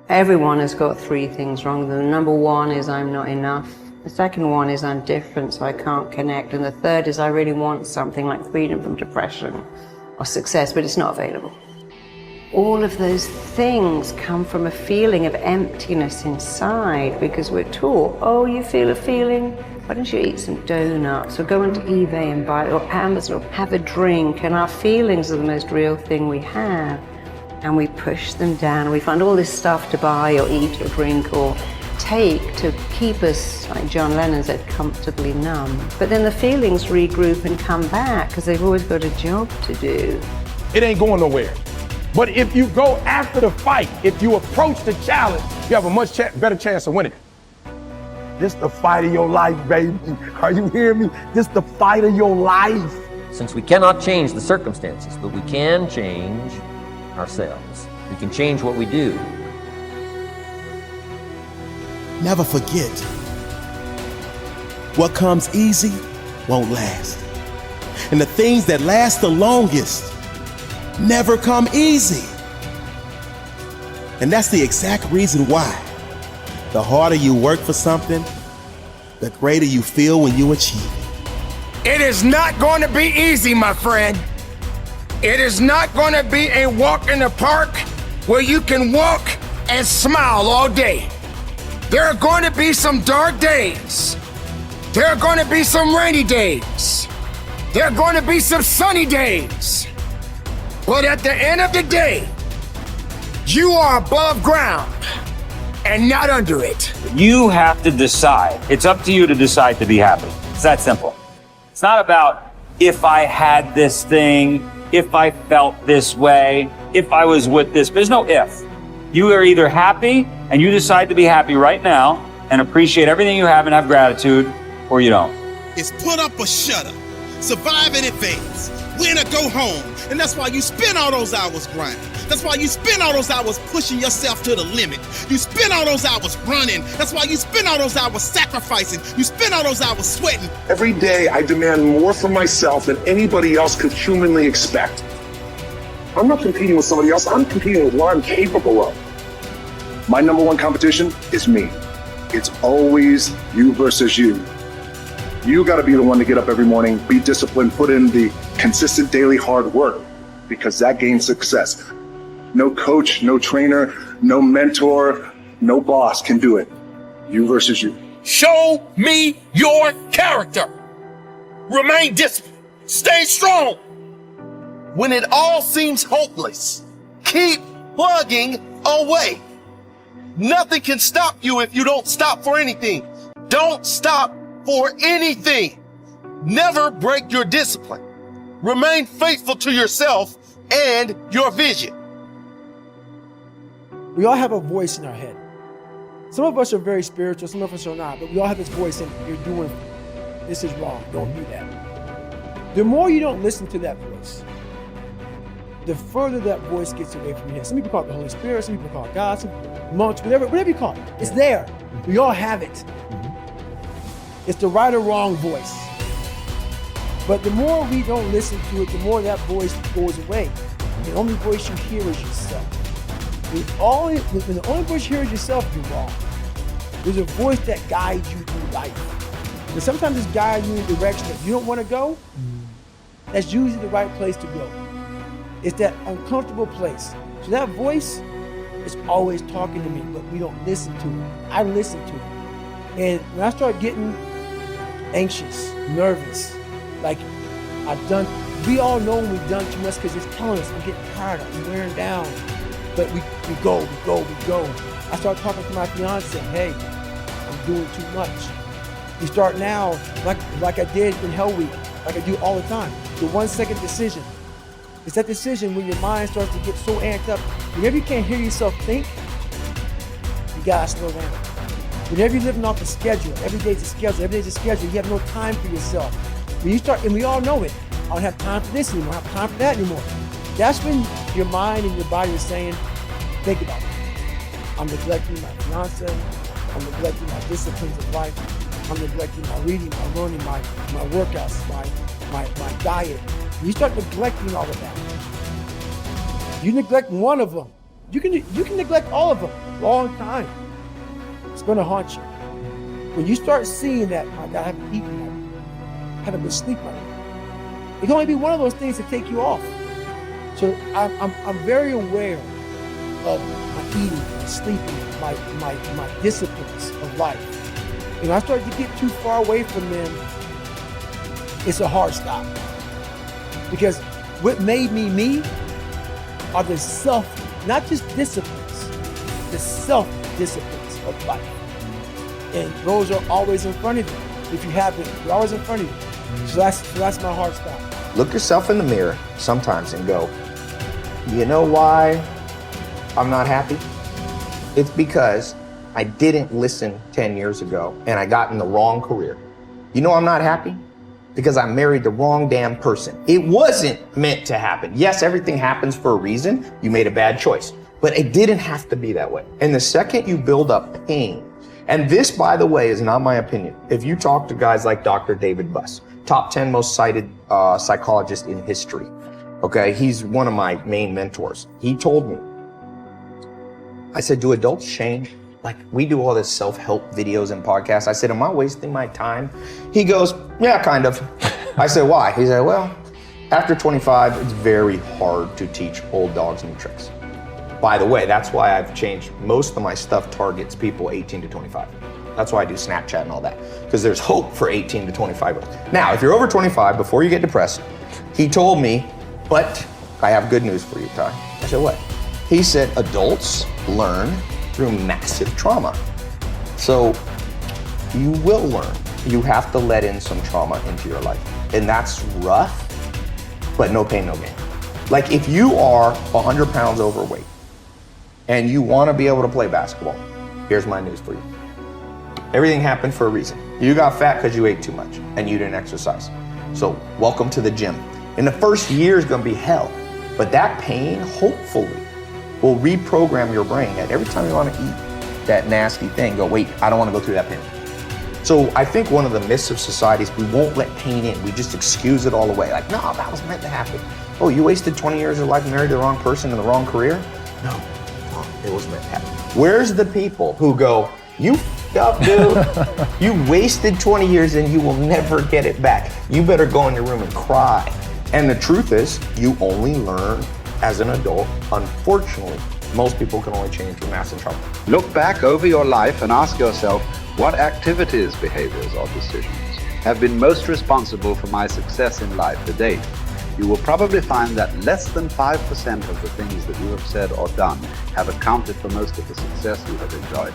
Everyone has got three things wrong with them. Number one is I'm not enough. The second one is I'm different, so I can't connect. And the third is I really want something like freedom from depression or success, but it's not available. All of those things come from a feeling of emptiness inside, because we're taught, oh, you feel a feeling? Why don't you eat some donuts or go onto eBay and buy, or Amazon, or have a drink? And our feelings are the most real thing we have. And we push them down, and we find all this stuff to buy or eat or drink or take to keep us, like John Lennon said, comfortably numb. But then the feelings regroup and come back because they've always got a job to do. It ain't going nowhere. But if you go after the fight, if you approach the challenge, you have a much better chance of winning. This the fight of your life, baby. Are you hearing me? This the fight of your life. Since we cannot change the circumstances, but we can change ourselves. We can change what we do. Never forget, what comes easy won't last. And the things that last the longest never come easy. And that's the exact reason why the harder you work for something, the greater you feel when you achieve it. It is not going to be easy, my friend. It is not going to be a walk in the park where you can walk and smile all day. There are going to be some dark days. There are going to be some rainy days. There are going to be some sunny days. But at the end of the day, you are above ground and not under it. You have to decide. It's up to you to decide to be happy. It's that simple. It's not about if I had this thing, if I felt this way, if I was with this. There's no if. You are either happy and you decide to be happy right now and appreciate everything you have and have gratitude, or you don't. It's put up or shut up, survive and advance, win or go home. And that's why you spend all those hours grinding. That's why you spend all those hours pushing yourself to the limit. You spend all those hours running. That's why you spend all those hours sacrificing. You spend all those hours sweating. Every day I demand more from myself than anybody else could humanly expect. I'm not competing with somebody else. I'm competing with what I'm capable of. My number one competition is me. It's always you versus you. You got to be the one to get up every morning, be disciplined, put in the consistent daily hard work, because that gains success. No coach, no trainer, no mentor, no boss can do it. You versus you. Show me your character. Remain disciplined. Stay strong. When it all seems hopeless, keep plugging away. Nothing can stop you if you don't stop for anything. Don't stop for anything. Never break your discipline. Remain faithful to yourself and your vision. We all have a voice in our head. Some of us are very spiritual, some of us are not, but we all have this voice and you're doing, this is wrong, don't do that. The more you don't listen to that voice, the further that voice gets away from your head. Some people call it the Holy Spirit, some people call it God, some monks, whatever you call it. It's there. We all have it. It's the right or wrong voice. But the more we don't listen to it, the more that voice goes away. The only voice you hear is yourself. When the only voice you hear is yourself, you're wrong. There's a voice that guides you through life. And sometimes it's guiding you in a direction that you don't want to go. That's usually the right place to go. It's that uncomfortable place. So that voice is always talking to me, but we don't listen to it. I listen to it. And when I start getting anxious, nervous, like we all know when we've done too much because it's telling us, I'm getting tired, I'm wearing down. But we go. I start talking to my fiance, hey, I'm doing too much. We start now, like I did in Hell Week, like I do all the time, the 1 second decision. It's that decision when your mind starts to get so amped up. Whenever you can't hear yourself think, you gotta slow down. Whenever you're living off a schedule, every day's a schedule, you have no time for yourself. When you start, and we all know it, I don't have time for this anymore, I don't have time for that anymore. That's when your mind and your body is saying, think about it. I'm neglecting my fiance, I'm neglecting my disciplines of life, I'm neglecting my reading, my learning, my workouts, my diet. You start neglecting all of that. You neglect one of them, You can neglect all of them a long time. It's going to haunt you. When you start seeing that, my God, I haven't eaten, I haven't been sleeping, it can only be one of those things to take you off. So I'm very aware of my eating, my sleeping, my disciplines of life. And I start to get too far away from them, it's a hard stop. Because what made me me are the not just disciplines, the self-disciplines of life. And those are always in front of you. If you haven't, they're always in front of you. So that's my hard stop. Look yourself in the mirror sometimes and go, you know why I'm not happy? It's because I didn't listen 10 years ago and I got in the wrong career. You know I'm not happy? Because I married the wrong damn person. It wasn't meant to happen. Yes, everything happens for a reason. You made a bad choice, but it didn't have to be that way. And the second you build up pain, and this, by the way, is not my opinion. If you talk to guys like Dr. David Buss, top 10 most cited psychologist in history, okay? He's one of my main mentors. He told me, I said, do adults change? Like, we do all this self-help videos and podcasts. I said, am I wasting my time? He goes, yeah, kind of. I said, why? He said, well, after 25, it's very hard to teach old dogs new tricks. By the way, that's why I've changed. Most of my stuff targets people 18 to 25. That's why I do Snapchat and all that, because there's hope for 18 to 25. Now, if you're over 25, before you get depressed, he told me, but I have good news for you, Ty. I said, what? He said, adults learn through massive trauma. So you will learn. You have to let in some trauma into your life. And that's rough, but no pain, no gain. Like if you are 100 pounds overweight and you want to be able to play basketball, here's my news for you. Everything happened for a reason. You got fat because you ate too much and you didn't exercise. So welcome to the gym. And the first year is going to be hell, but that pain, hopefully, will reprogram your brain that every time you want to eat that nasty thing, go, wait, I don't want to go through that pain. So I think one of the myths of society is we won't let pain in. We just excuse it all away. Like, no, that was meant to happen. Oh, you wasted 20 years of your life and married the wrong person in the wrong career? No, it was meant to happen. Where's the people who go, you f***ed up, dude. You wasted 20 years and you will never get it back. You better go in your room and cry. And the truth is, you only learn as an adult. Unfortunately, most people can only change through massive trauma. Look back over your life and ask yourself, what activities, behaviors, or decisions have been most responsible for my success in life to date? You will probably find that less than 5% of the things that you have said or done have accounted for most of the success you have enjoyed.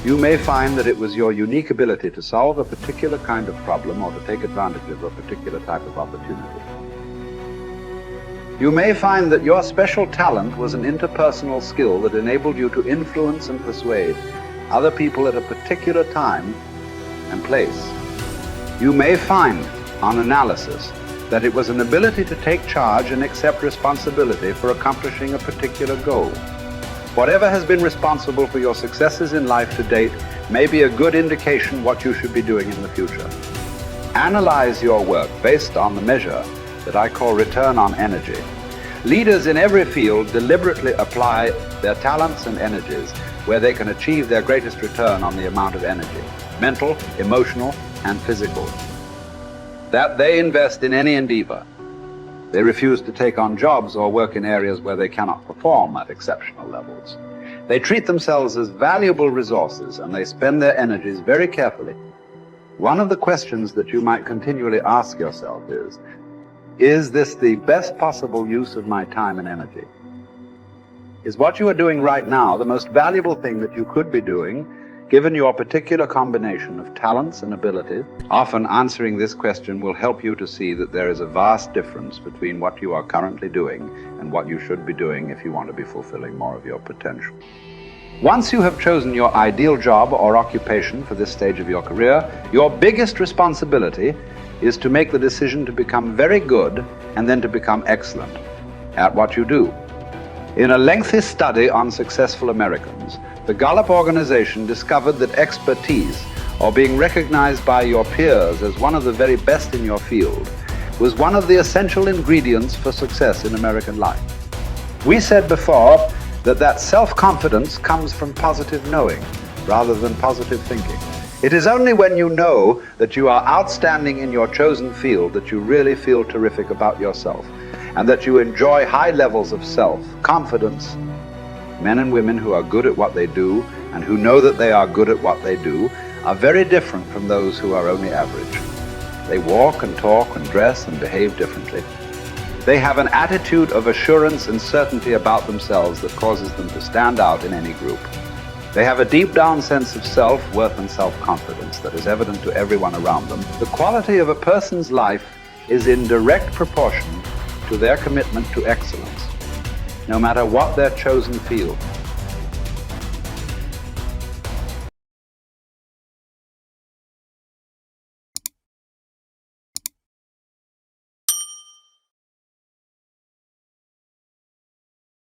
You may find that it was your unique ability to solve a particular kind of problem or to take advantage of a particular type of opportunity. You may find that your special talent was an interpersonal skill that enabled you to influence and persuade other people at a particular time and place. You may find, on analysis, that it was an ability to take charge and accept responsibility for accomplishing a particular goal. Whatever has been responsible for your successes in life to date may be a good indication what you should be doing in the future. Analyze your work based on the measure that I call return on energy. Leaders in every field deliberately apply their talents and energies where they can achieve their greatest return on the amount of energy, mental, emotional, and physical, that they invest in any endeavor. They refuse to take on jobs or work in areas where they cannot perform at exceptional levels. They treat themselves as valuable resources and they spend their energies very carefully. One of the questions that you might continually ask yourself is this the best possible use of my time and energy? Is what you are doing right now the most valuable thing that you could be doing, given your particular combination of talents and abilities? Often answering this question will help you to see that there is a vast difference between what you are currently doing and what you should be doing if you want to be fulfilling more of your potential. Once you have chosen your ideal job or occupation for this stage of your career, your biggest responsibility is to make the decision to become very good and then to become excellent at what you do. In a lengthy study on successful Americans, the Gallup organization discovered that expertise, or being recognized by your peers as one of the very best in your field, was one of the essential ingredients for success in American life. We said before that self-confidence comes from positive knowing rather than positive thinking. It is only when you know that you are outstanding in your chosen field that you really feel terrific about yourself, and that you enjoy high levels of self-confidence. Men and women who are good at what they do and who know that they are good at what they do are very different from those who are only average. They walk and talk and dress and behave differently. They have an attitude of assurance and certainty about themselves that causes them to stand out in any group. They have a deep down sense of self-worth and self-confidence that is evident to everyone around them. The quality of a person's life is in direct proportion to their commitment to excellence, no matter what their chosen field.